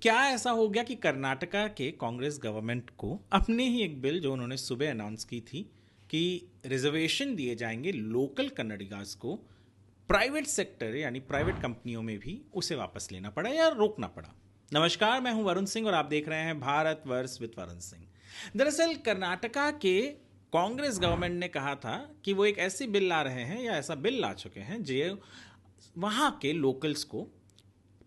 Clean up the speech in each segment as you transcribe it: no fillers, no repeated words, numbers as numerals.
क्या ऐसा हो गया कि कर्नाटका के कांग्रेस गवर्नमेंट को अपने ही एक बिल जो उन्होंने सुबह अनाउंस की थी कि रिजर्वेशन दिए जाएंगे लोकल कन्नडिगास को, प्राइवेट सेक्टर यानी प्राइवेट कंपनियों में भी उसे वापस लेना पड़ा या रोकना पड़ा। नमस्कार, मैं हूं वरुण सिंह और आप देख रहे हैं भारत वर्स विद वरुण सिंह। दरअसल कर्नाटका के कांग्रेस गवर्नमेंट ने कहा था कि वो एक ऐसी बिल ला रहे हैं या ऐसा बिल ला चुके हैं जो वहां के लोकल्स को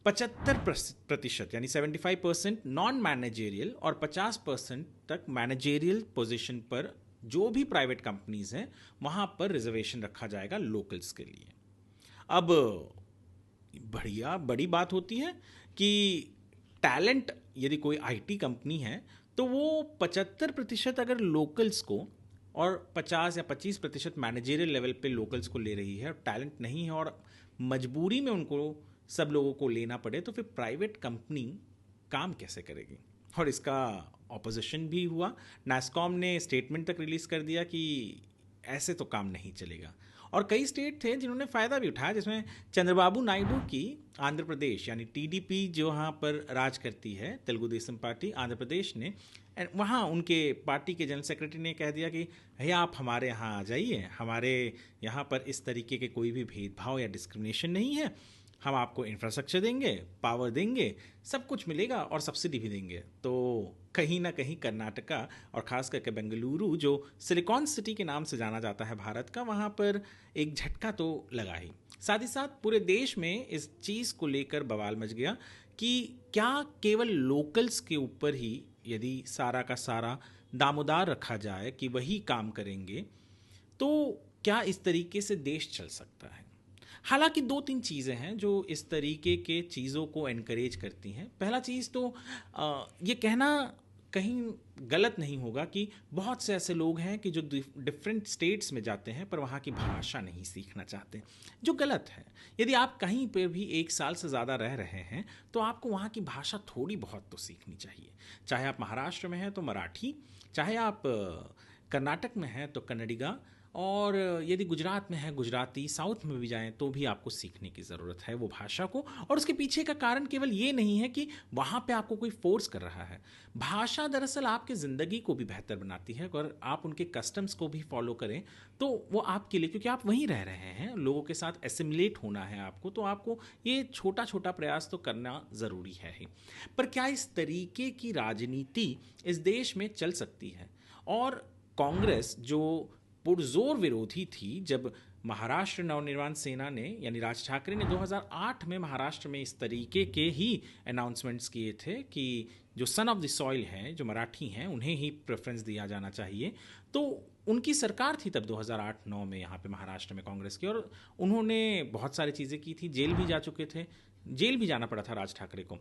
75% यानी 75% नॉन मैनेजेरियल और 50% तक मैनेजेरियल पोजीशन पर जो भी प्राइवेट कंपनीज हैं वहां पर रिजर्वेशन रखा जाएगा लोकल्स के लिए। अब बढ़िया बड़ी बात होती है कि टैलेंट यदि कोई आईटी कंपनी है तो वो 75% अगर लोकल्स को और 50 या 25% मैनेजेरियल लेवल पे लोकल्स को ले रही है और टैलेंट नहीं है और मजबूरी में उनको सब लोगों को लेना पड़े, तो फिर प्राइवेट कंपनी काम कैसे करेगी। और इसका ऑपोजिशन भी हुआ। नास्कॉम ने स्टेटमेंट तक रिलीज कर दिया कि ऐसे तो काम नहीं चलेगा। और कई स्टेट थे जिन्होंने फ़ायदा भी उठाया, जिसमें चंद्रबाबू नायडू की आंध्र प्रदेश यानी टीडीपी जो वहाँ पर राज करती है, तेलुगु देशम पार्टी आंध्र प्रदेश ने, वहाँ उनके पार्टी के जनरल सेक्रेटरी ने कह दिया कि भैया आप हमारे यहाँ आ जाइए, हमारे यहाँ पर इस तरीके के कोई भी भेदभाव या डिस्क्रिमिनेशन नहीं है, हम आपको इंफ्रास्ट्रक्चर देंगे, पावर देंगे, सब कुछ मिलेगा और सब्सिडी भी देंगे। तो कहीं ना कहीं कर्नाटका और ख़ास करके बेंगलुरु जो सिलिकॉन सिटी के नाम से जाना जाता है भारत का, वहाँ पर एक झटका तो लगा ही। साथ ही साथ पूरे देश में इस चीज़ को लेकर बवाल मच गया कि क्या केवल लोकल्स के ऊपर ही यदि सारा का सारा दामोदार रखा जाए कि वही काम करेंगे तो क्या इस तरीके से देश चल सकता है। हालांकि दो तीन चीज़ें हैं जो इस तरीके के चीज़ों को एनकरेज करती हैं। पहला चीज़ तो ये कहना कहीं गलत नहीं होगा कि बहुत से ऐसे लोग हैं कि जो डिफरेंट स्टेट्स में जाते हैं पर वहाँ की भाषा नहीं सीखना चाहते, जो गलत है। यदि आप कहीं पर भी 1 साल से ज़्यादा रह रहे हैं तो आपको वहाँ की भाषा थोड़ी बहुत तो सीखनी चाहिए। चाहे आप महाराष्ट्र में हैं तो मराठी, चाहे आप कर्नाटक में हैं तो कन्नडिगा, और यदि गुजरात में है गुजराती, साउथ में भी जाएं तो भी आपको सीखने की ज़रूरत है वो भाषा को। और उसके पीछे का कारण केवल ये नहीं है कि वहाँ पे आपको कोई फोर्स कर रहा है। भाषा दरअसल आपकी ज़िंदगी को भी बेहतर बनाती है। अगर आप उनके कस्टम्स को भी फॉलो करें तो वो आपके लिए, क्योंकि आप वहीं रह रहे हैं, लोगों के साथ एसिमुलेट होना है आपको, तो आपको ये छोटा छोटा प्रयास तो करना ज़रूरी है ही। पर क्या इस तरीके की राजनीति इस देश में चल सकती है? और कांग्रेस जो पुरजोर विरोधी थी, जब महाराष्ट्र नवनिर्माण सेना ने यानी राज ठाकरे ने 2008 में महाराष्ट्र में इस तरीके के ही अनाउंसमेंट्स किए थे कि जो सन ऑफ द सॉइल हैं, जो मराठी हैं, उन्हें ही प्रेफरेंस दिया जाना चाहिए, तो उनकी सरकार थी तब 2008-9 में यहाँ पे महाराष्ट्र में कांग्रेस की, और उन्होंने बहुत सारी चीज़ें की थी, जेल भी जा चुके थे, जेल भी जाना पड़ा था राज ठाकरे को।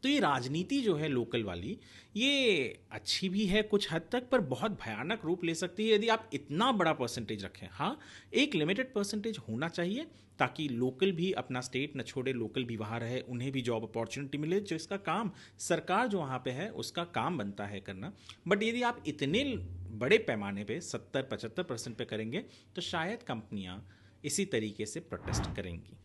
तो ये राजनीति जो है लोकल वाली, ये अच्छी भी है कुछ हद तक, पर बहुत भयानक रूप ले सकती है यदि आप इतना बड़ा परसेंटेज रखें। हाँ, एक लिमिटेड परसेंटेज होना चाहिए ताकि लोकल भी अपना स्टेट न छोड़े, लोकल भी वहाँ रहे, उन्हें भी जॉब अपॉर्चुनिटी मिले, जो इसका काम सरकार जो वहाँ पे है उसका काम बनता है करना। बट यदि आप इतने बड़े पैमाने पे 70-75% पे करेंगे तो शायद कंपनियाँ इसी तरीके से प्रोटेस्ट करेंगी।